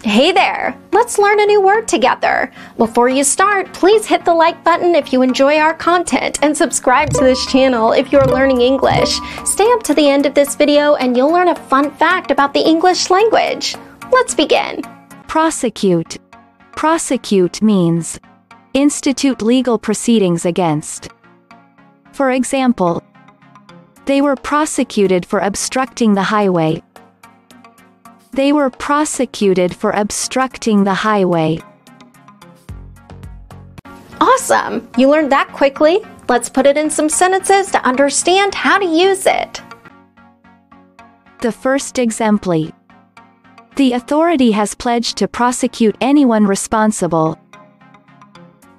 Hey there! Let's learn a new word together. Before you start, please hit the like button if you enjoy our content and subscribe to this channel if you're learning English. Stay up to the end of this video and you'll learn a fun fact about the English language. Let's begin. Prosecute. Prosecute means institute legal proceedings against. For example, they were prosecuted for obstructing the highway. They were prosecuted for obstructing the highway. Awesome! You learned that quickly. Let's put it in some sentences to understand how to use it. The first exempli. The authority has pledged to prosecute anyone responsible.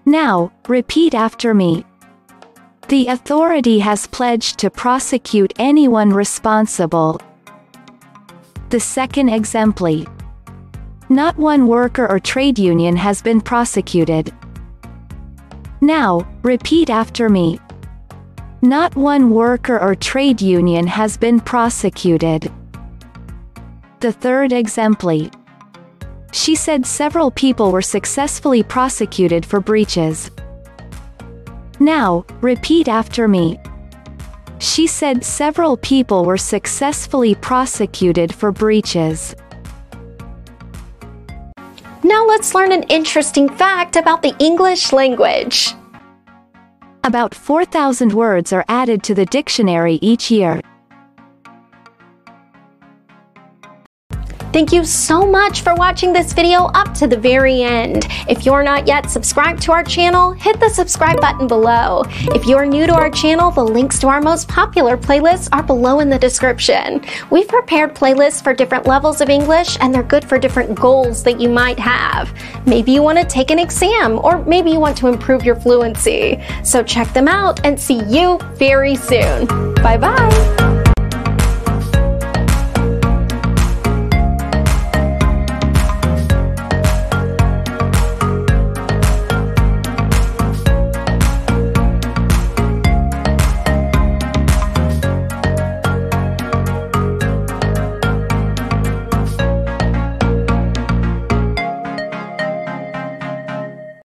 Now, repeat after me. The authority has pledged to prosecute anyone responsible. The second exempli. Not one worker or trade union has been prosecuted. Now, repeat after me. Not one worker or trade union has been prosecuted. The third exempli. She said several people were successfully prosecuted for breaches. Now, repeat after me. She said several people were successfully prosecuted for breaches. Now let's learn an interesting fact about the English language. About 4,000 words are added to the dictionary each year. Thank you so much for watching this video up to the very end. If you're not yet subscribed to our channel, hit the subscribe button below. If you're new to our channel, the links to our most popular playlists are below in the description. We've prepared playlists for different levels of English, and they're good for different goals that you might have. Maybe you want to take an exam, or maybe you want to improve your fluency. So check them out and see you very soon. Bye-bye.